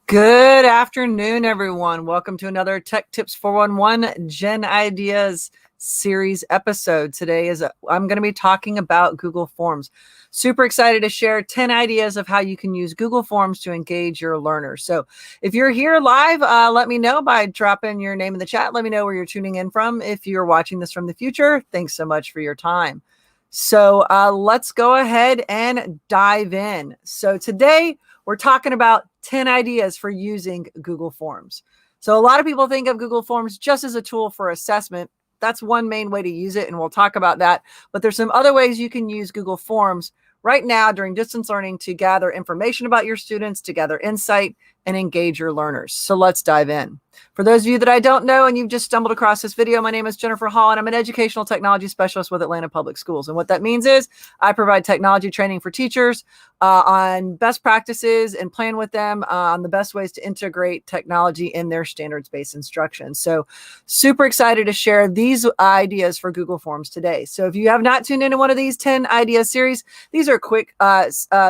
Good afternoon, everyone. Welcome to another Tech Tips 411 Gen Ideas series episode. Today I'm going to be talking about Google Forms. Super excited to share 10 ideas of how you can use Google Forms to engage your learners. So if you're here live, let me know by dropping your name in the chat. Let me know where you're tuning in from. If you're watching this from the future, thanks so much for your time. So let's go ahead and dive in. So today we're talking about 10 ideas for using Google Forms. So a lot of people think of Google Forms just as a tool for assessment. That's one main way to use it, and we'll talk about that. But there's some other ways you can use Google Forms right now during distance learning to gather information about your students, to gather insight, and engage your learners. So let's dive in. For those of you that I don't know and you've just stumbled across this video, my name is Jennifer Hall, and I'm an educational technology specialist with Atlanta Public Schools. And what that means is I provide technology training for teachers on best practices and plan with them on the best ways to integrate technology in their standards-based instruction. So super excited to share these ideas for Google Forms today. So if you have not tuned into one of these 10 idea series, these are quick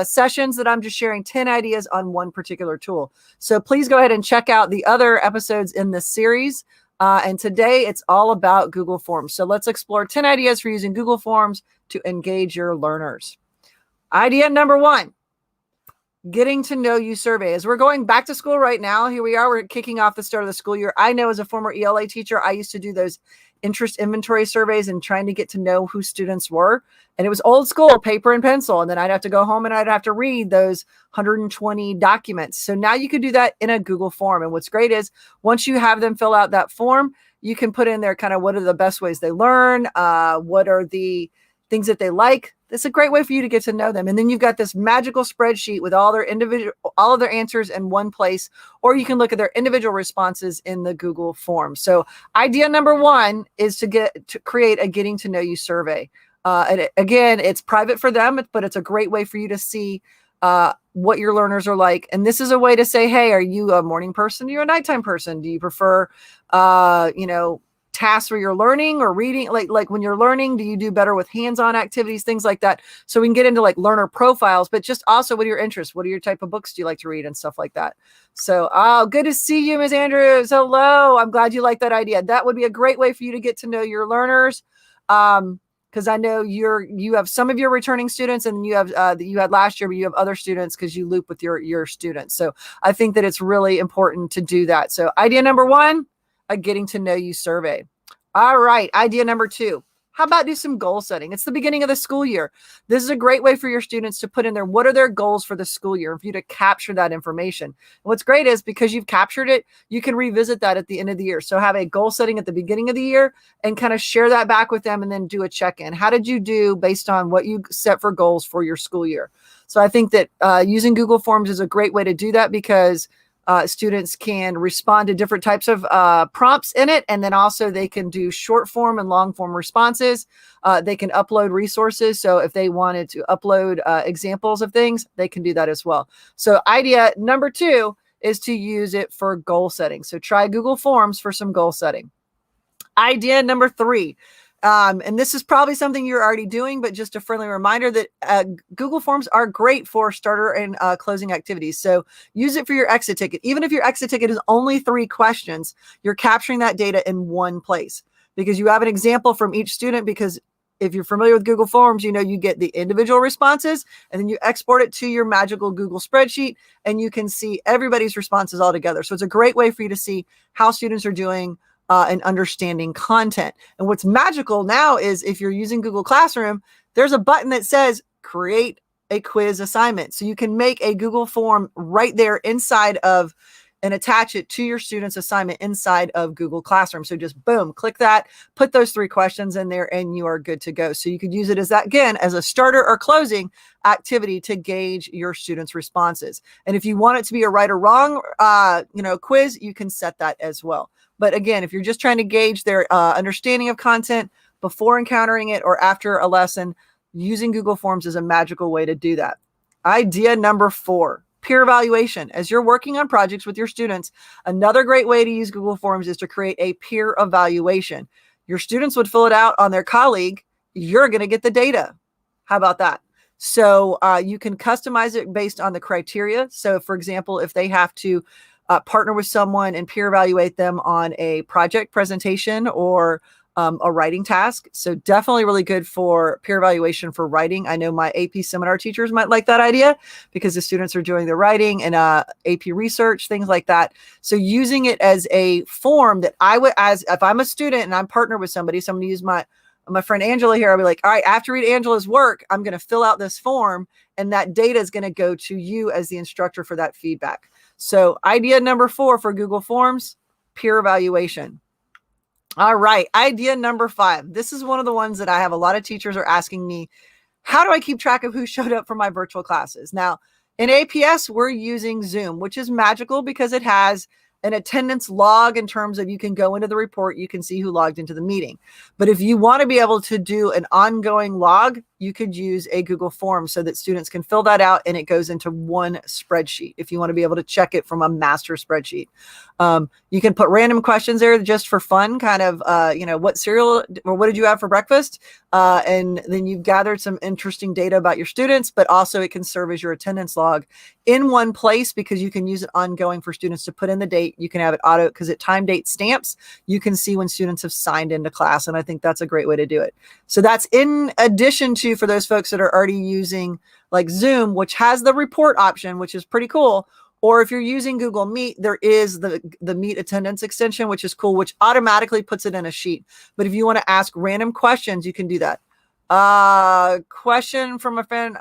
sessions that I'm just sharing 10 ideas on one particular tool. So please go ahead and check out the other episodes in this series. And today it's all about Google Forms. So let's explore 10 ideas for using Google Forms to engage your learners. Idea number one, getting to know you survey. As we're going back to school right now, here we are, we're kicking off the start of the school year. I know as a former ELA teacher, I used to do those interest inventory surveys and trying to get to know who students were. And it was old school, paper and pencil. And then I'd have to go home and I'd have to read those 120 documents. So now you can do that in a Google form. And what's great is once you have them fill out that form, you can put in there kind of what are the best ways they learn, what are the things that they like. It's a great way for you to get to know them. And then you've got this magical spreadsheet with all of their answers in one place, or you can look at their individual responses in the Google form. So idea number one is to create a getting to know you survey. And again, it's private for them, but it's a great way for you to see what your learners are like. And this is a way to say, hey, are you a morning person? Are you a nighttime person? Do you prefer, tasks where you're learning or reading? Like when you're learning, do you do better with hands-on activities, things like that? So we can get into like learner profiles, but just also what are your interests? What are your type of books do you like to read and stuff like that? So, good to see you, Ms. Andrews. Hello. I'm glad you like that idea. That would be a great way for you to get to know your learners. Because I know you have some of your returning students, and you have that you had last year, but you have other students because you loop with your students. So I think that it's really important to do that. So idea number one, a getting to know you survey. All right, idea number two. How about do some goal setting? It's the beginning of the school year. This is a great way for your students to put in there what are their goals for the school year, and for you to capture that information. And what's great is because you've captured it, you can revisit that at the end of the year. So have a goal setting at the beginning of the year and kind of share that back with them and then do a check-in. How did you do based on what you set for goals for your school year? So I think that using Google Forms is a great way to do that because students can respond to different types of prompts in it. And then also they can do short form and long form responses. They can upload resources. So if they wanted to upload examples of things, they can do that as well. So idea number two is to use it for goal setting. So try Google Forms for some goal setting. Idea number three. And this is probably something you're already doing, but just a friendly reminder that Google Forms are great for starter and closing activities. So use it for your exit ticket. Even if your exit ticket is only 3 questions, you're capturing that data in one place because you have an example from each student. Because if you're familiar with Google Forms, you know you get the individual responses and then you export it to your magical Google spreadsheet and you can see everybody's responses all together. So it's a great way for you to see how students are doing and understanding content. And what's magical now is if you're using Google Classroom, there's a button that says create a quiz assignment. So you can make a Google form right there inside of and attach it to your student's assignment inside of Google Classroom. So just boom, click that, put those 3 questions in there and you are good to go. So you could use it as that, again, as a starter or closing activity to gauge your students' responses. And if you want it to be a right or wrong, quiz, you can set that as well. But again, if you're just trying to gauge their understanding of content before encountering it or after a lesson, using Google Forms is a magical way to do that. Idea number 4, peer evaluation. As you're working on projects with your students, another great way to use Google Forms is to create a peer evaluation. Your students would fill it out on their colleague. You're going to get the data. How about that? So you can customize it based on the criteria. So for example, if they have to partner with someone and peer evaluate them on a project presentation or a writing task. So definitely really good for peer evaluation for writing. I know my AP seminar teachers might like that idea because the students are doing their writing and AP research, things like that. So using it as a form that I would, as if I'm a student and I'm partnered with somebody, so I'm going to use my friend Angela here. I'll be like, all right, after read Angela's work, I'm going to fill out this form and that data is going to go to you as the instructor for that feedback. So idea number 4 for Google Forms, peer evaluation. All right. Idea number 5. This is one of the ones that I have a lot of teachers are asking me, how do I keep track of who showed up for my virtual classes? Now, in APS, we're using Zoom, which is magical because it has an attendance log in terms of you can go into the report, you can see who logged into the meeting. But if you want to be able to do an ongoing log, you could use a Google form so that students can fill that out and it goes into one spreadsheet if you want to be able to check it from a master spreadsheet. You can put random questions there just for fun, kind of, what cereal or what did you have for breakfast? And then you've gathered some interesting data about your students, but also it can serve as your attendance log in one place because you can use it ongoing for students to put in the date. You can have it auto because it time date stamps. You can see when students have signed into class. And I think that's a great way to do it. So that's in addition to, for those folks that are already using like Zoom, which has the report option, which is pretty cool. Or if you're using Google Meet, there is the Meet attendance extension, which is cool, which automatically puts it in a sheet. But if you want to ask random questions, you can do that. Question from a friend,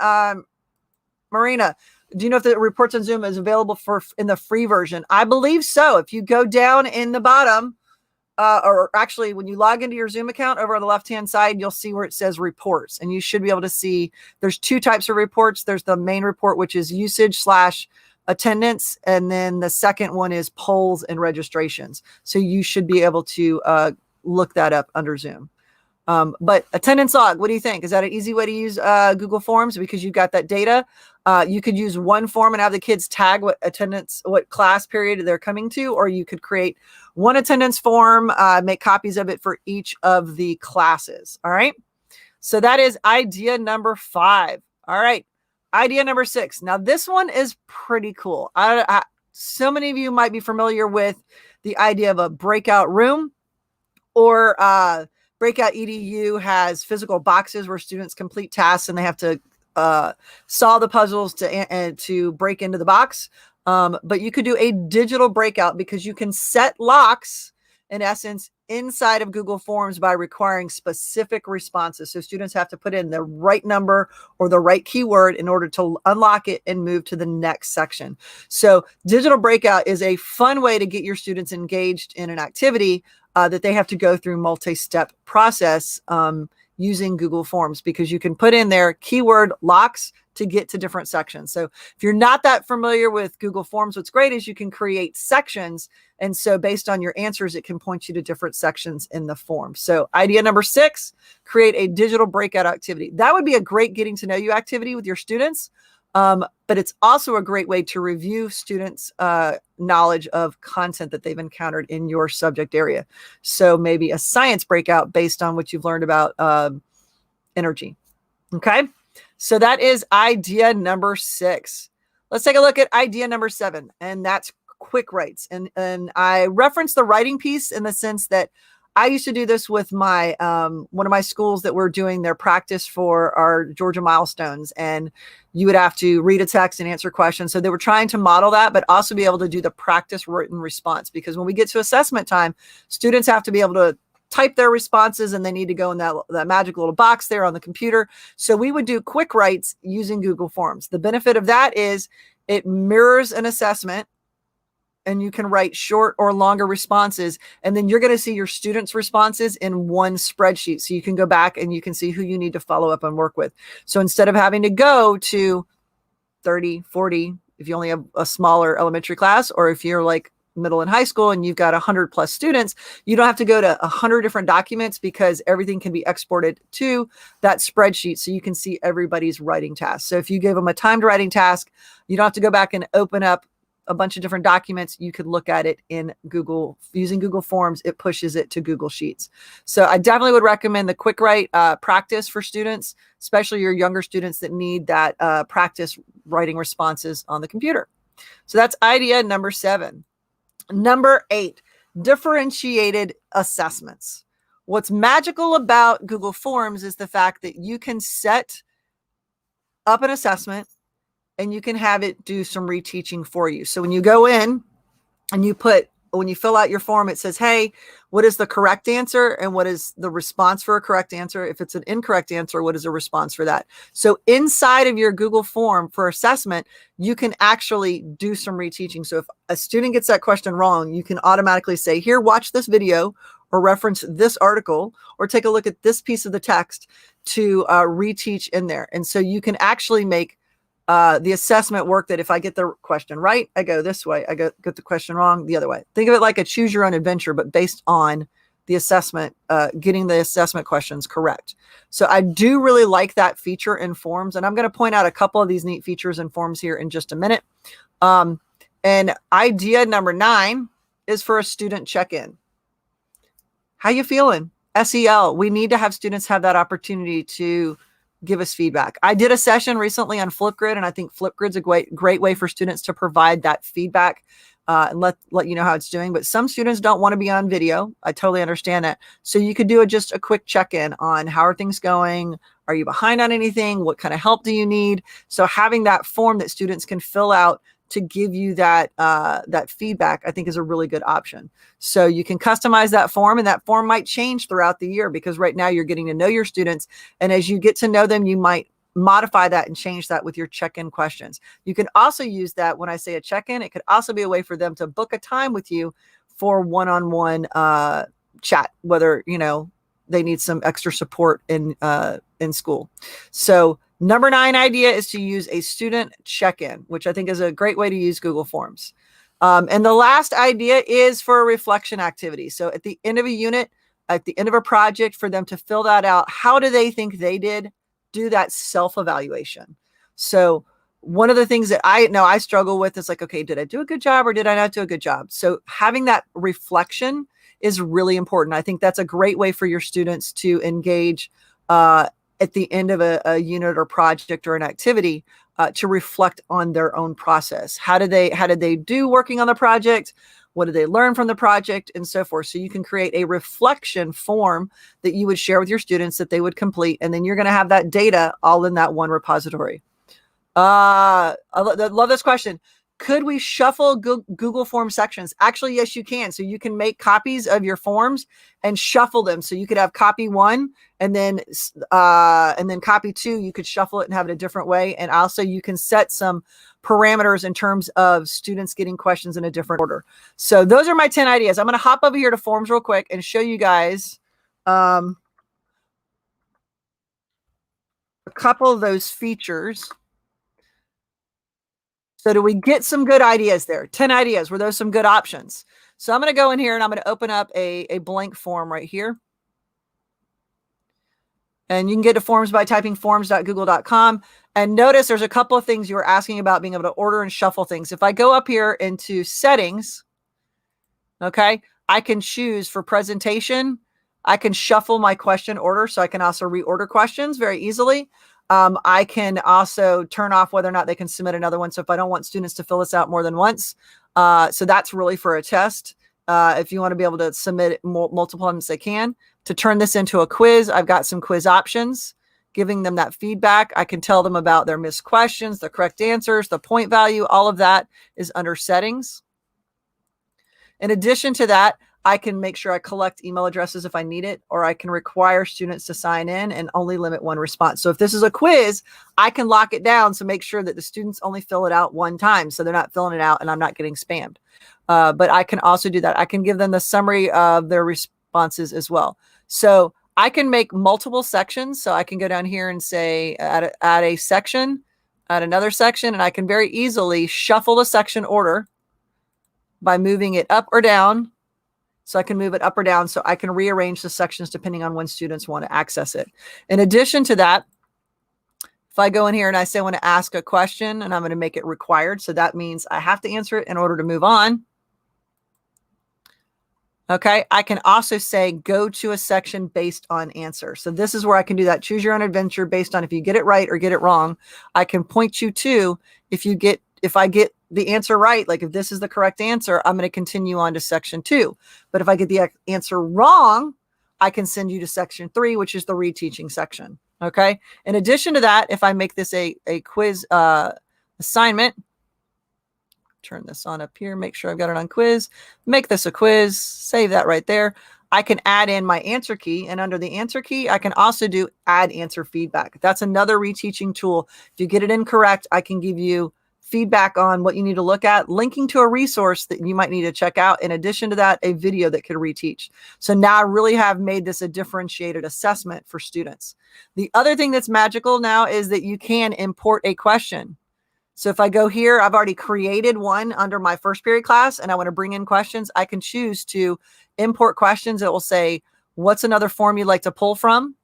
Marina. Do you know if the reports on Zoom is available in the free version? I believe so. If you go down in the bottom, or actually when you log into your Zoom account over on the left-hand side, you'll see where it says reports. And you should be able to see there's 2 types of reports. There's the main report, which is usage/attendance. And then the second one is polls and registrations. So you should be able to look that up under Zoom. But attendance log, what do you think? Is that an easy way to use Google Forms because you've got that data? You could use one form and have the kids tag what attendance, what class period they're coming to, or you could create one attendance form, make copies of it for each of the classes. All right. So that is idea number 5. All right. Idea number 6. Now this one is pretty cool. So many of you might be familiar with the idea of a breakout room or Breakout EDU has physical boxes where students complete tasks and they have to solve the puzzles to break into the box. But you could do a digital breakout because you can set locks, in essence, inside of Google Forms by requiring specific responses. So students have to put in the right number or the right keyword in order to unlock it and move to the next section. So digital breakout is a fun way to get your students engaged in an activity that they have to go through multi-step process using Google Forms because you can put in their keyword locks to get to different sections. So if you're not that familiar with Google Forms, what's great is you can create sections. And so based on your answers, it can point you to different sections in the form. So idea number 6, create a digital breakout activity. That would be a great getting to know you activity with your students. But it's also a great way to review students' knowledge of content that they've encountered in your subject area. So maybe a science breakout based on what you've learned about energy. Okay. So that is idea number 6. Let's take a look at idea number 7, and that's quick writes. And I referenced the writing piece in the sense that I used to do this with my one of my schools that were doing their practice for our Georgia milestones, and you would have to read a text and answer questions. So they were trying to model that, but also be able to do the practice written response, because when we get to assessment time, students have to be able to type their responses and they need to go in that magic little box there on the computer. So we would do quick writes using Google Forms. The benefit of that is it mirrors an assessment, and you can write short or longer responses. And then you're going to see your students' responses in one spreadsheet. So you can go back and you can see who you need to follow up and work with. So instead of having to go to 30, 40, if you only have a smaller elementary class, or if you're like middle and high school and you've got 100 plus students, you don't have to go to 100 different documents because everything can be exported to that spreadsheet so you can see everybody's writing task. So if you give them a timed writing task, you don't have to go back and open up a bunch of different documents, you could look at it in Google using Google Forms. It pushes it to Google Sheets. So I definitely would recommend the Quick Write practice for students, especially your younger students that need that practice writing responses on the computer. So that's idea number 7. Number 8, differentiated assessments. What's magical about Google Forms is the fact that you can set up an assessment and you can have it do some reteaching for you. So when you go in and when you fill out your form, it says, hey, what is the correct answer and what is the response for a correct answer? If it's an incorrect answer, what is a response for that? So inside of your Google form for assessment, you can actually do some reteaching. So if a student gets that question wrong, you can automatically say, here, watch this video or reference this article or take a look at this piece of the text to reteach in there. And so you can actually make the assessment work that if I get the question right, I go this way. I get the question wrong the other way. Think of it like a choose your own adventure, but based on the assessment, getting the assessment questions correct. So I do really like that feature in Forms. And I'm going to point out a couple of these neat features in Forms here in just a minute. And idea number 9 is for a student check-in. How you feeling? SEL. We need to have students have that opportunity to give us feedback. I did a session recently on Flipgrid, and I think Flipgrid's a great way for students to provide that feedback and let you know how it's doing. But some students don't want to be on video. I totally understand that. So you could do just a quick check-in on how are things going? Are you behind on anything? What kind of help do you need? So having that form that students can fill out to give you that feedback, I think is a really good option. So you can customize that form, and that form might change throughout the year because right now you're getting to know your students. And as you get to know them, you might modify that and change that with your check-in questions. You can also use that when I say a check-in, it could also be a way for them to book a time with you for one-on-one chat, whether, they need some extra support in school. So number 9 idea is to use a student check-in, which I think is a great way to use Google Forms. And the last idea is for a reflection activity. So at the end of a unit, at the end of a project, for them to fill that out, how do they think they did? Do that self-evaluation. So one of the things that I know I struggle with is like, okay, did I do a good job or did I not do a good job? So having that reflection is really important. I think that's a great way for your students to engage at the end of a unit or project or an activity to reflect on their own process. How did they do working on the project? What did they learn from the project, and so forth? So you can create a reflection form that you would share with your students that they would complete, and then you're going to have that data all in that one repository. I love this question. Could we shuffle Google Form sections? Actually, yes, you can. So you can make copies of your forms and shuffle them. So you could have copy 1 and then copy 2. You could shuffle it and have it a different way. And also you can set some parameters in terms of students getting questions in a different order. So those are my 10 ideas. I'm going to hop over here to Forms real quick and show you guys a couple of those features. So do we get some good ideas there? 10 ideas. Were those some good options? So I'm going to go in here and I'm going to open up a blank form right here. And you can get to Forms by typing forms.google.com. And notice there's a couple of things you were asking about being able to order and shuffle things. If I go up here into settings, okay, I can choose for presentation. I can shuffle my question order, so I can also reorder questions very easily. I can also turn off whether or not they can submit another one. So if I don't want students to fill this out more than once, so that's really for a test. If you want to be able to submit multiple times, they can. To turn this into a quiz, I've got some quiz options, giving them that feedback. I can tell them about their missed questions, the correct answers, the point value. All of that is under settings. In addition to that, I can make sure I collect email addresses if I need it, or I can require students to sign in and only limit one response. So if this is a quiz, I can lock it down to make sure that the students only fill it out one time, so they're not filling it out and I'm not getting spammed. But I can also do that. I can give them the summary of their responses as well. So I can make multiple sections. So I can go down here and say add a section, add another section, and I can very easily shuffle the section order by moving it up or down. So I can move it up or down, so I can rearrange the sections depending on when students want to access it. In addition to that, If I go in here and I say I want to ask a question and I'm going to make it required, so that means I have to answer it in order to move on. Okay, I can also say go to a section based on answer. So this is where I can do that. Choose your own adventure based on if you get it right or get it wrong. I can point you to if I get the answer right, like if this is the correct answer, I'm going to continue on to section 2. But if I get the answer wrong, I can send you to section 3, which is the reteaching section. Okay. In addition to that, if I make this a quiz assignment, turn this on up here, make sure I've got it on quiz, make this a quiz, save that right there. I can add in my answer key, and under the answer key, I can also do add answer feedback. That's another reteaching tool. If you get it incorrect, I can give you feedback on what you need to look at, linking to a resource that you might need to check out. In addition to that, a video that could reteach. So now I really have made this a differentiated assessment for students. The other thing that's magical now is that you can import a question. So if I go here, I've already created one under my first period class and I want to bring in questions. I can choose to import questions. It will say, what's another form you'd like to pull from?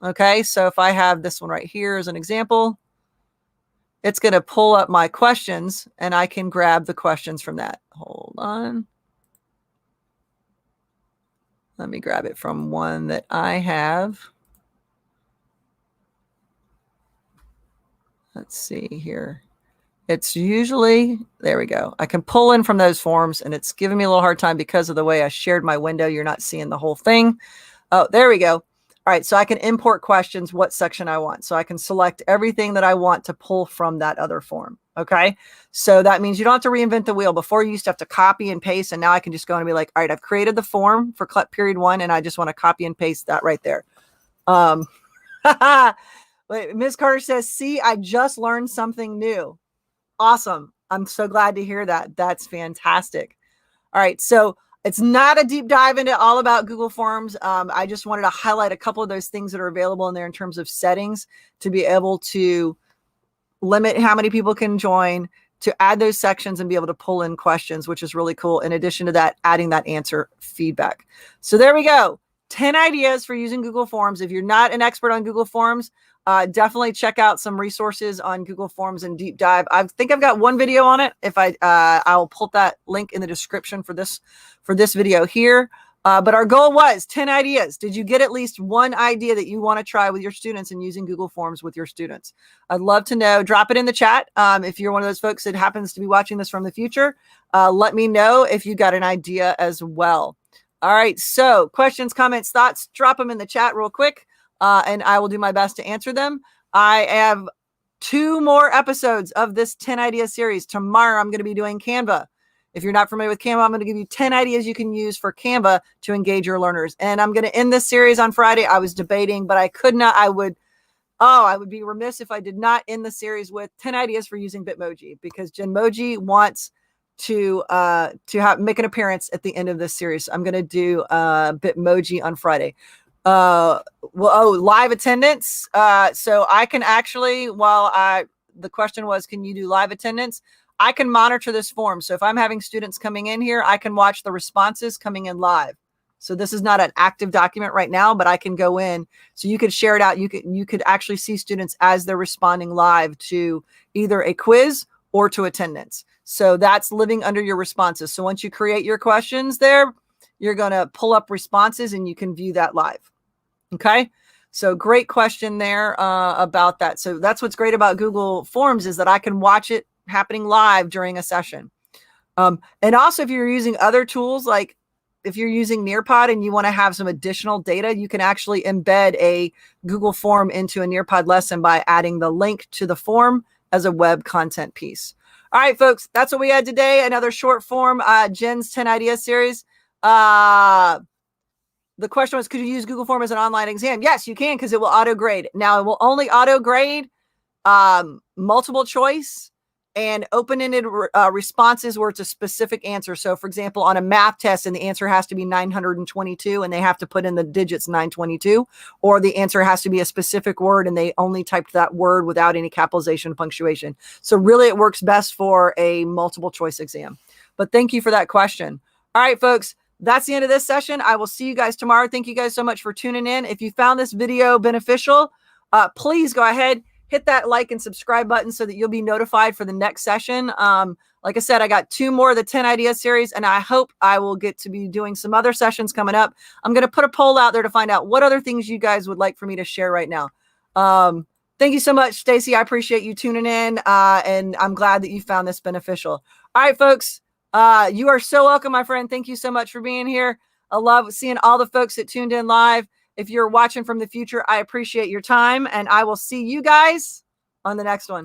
Okay, so if I have this one right here as an example, it's going to pull up my questions and I can grab the questions from that. Hold on. Let me grab it from one that I have. Let's see here. It's usually, there we go. I can pull in from those forms and it's giving me a little hard time because of the way I shared my window. You're not seeing the whole thing. Oh, there we go. All right. So I can import questions, what section I want. So I can select everything that I want to pull from that other form. Okay. So that means you don't have to reinvent the wheel. Before you used to have to copy and paste. And now I can just go and be like, all right, I've created the form for period 1 and I just want to copy and paste that right there. Ms. Carter says, see, I just learned something new. Awesome. I'm so glad to hear that. That's fantastic. All right. So it's not a deep dive into all about Google Forms. I just wanted to highlight a couple of those things that are available in there in terms of settings to be able to limit how many people can join, to add those sections and be able to pull in questions, which is really cool. In addition to that, adding that answer feedback. So there we go. 10 ideas for using Google Forms. If you're not an expert on Google Forms, definitely check out some resources on Google Forms and deep dive. I think I've got one video on it. If I'll put that link in the description for this video here. But our goal was 10 ideas. Did you get at least one idea that you want to try with your students and using Google Forms with your students? I'd love to know. Drop it in the chat. If you're one of those folks that happens to be watching this from the future, let me know if you got an idea as well. All right. So questions, comments, thoughts, drop them in the chat real quick. And I will do my best to answer them. I have 2 more episodes of this 10 idea series. Tomorrow, I'm going to be doing Canva. If you're not familiar with Canva, I'm going to give you 10 ideas you can use for Canva to engage your learners. And I'm going to end this series on Friday. I was debating, but I could not. I would be remiss if I did not end the series with 10 ideas for using Bitmoji, because Genmoji wants to make an appearance at the end of this series. I'm going to do Bitmoji on Friday. Live attendance. So I can actually, the question was, can you do live attendance? I can monitor this form. So if I'm having students coming in here, I can watch the responses coming in live. So this is not an active document right now, but I can go in. So you could share it out. You could actually see students as they're responding live to either a quiz or to attendance. So that's living under your responses. So once you create your questions there, you're going to pull up responses and you can view that live. Okay. So great question there about that. So that's what's great about Google Forms, is that I can watch it happening live during a session. And also if you're using other tools, like if you're using Nearpod and you want to have some additional data, you can actually embed a Google form into a Nearpod lesson by adding the link to the form as a web content piece. All right, folks, that's what we had today. Another short form, Jen's 10 Ideas series. The question was, could you use Google Form as an online exam? Yes, you can, because it will auto grade. Now, it will only auto grade multiple choice and open-ended responses where it's a specific answer. So, for example, on a math test and the answer has to be 922 and they have to put in the digits 922, or the answer has to be a specific word and they only typed that word without any capitalization and punctuation. So really it works best for a multiple choice exam. But thank you for that question. All right, folks. That's the end of this session. I will see you guys tomorrow. Thank you guys so much for tuning in. If you found this video beneficial, please go ahead, hit that like and subscribe button so that you'll be notified for the next session. Like I said, I got 2 more of the 10 ideas series, and I hope I will get to be doing some other sessions coming up. I'm going to put a poll out there to find out what other things you guys would like for me to share right now. Thank you so much, Stacy. I appreciate you tuning in, and I'm glad that you found this beneficial. All right, folks, you are so welcome, my friend. Thank you so much for being here. I love seeing all the folks that tuned in live. If you're watching from the future, I appreciate your time, and I will see you guys on the next one.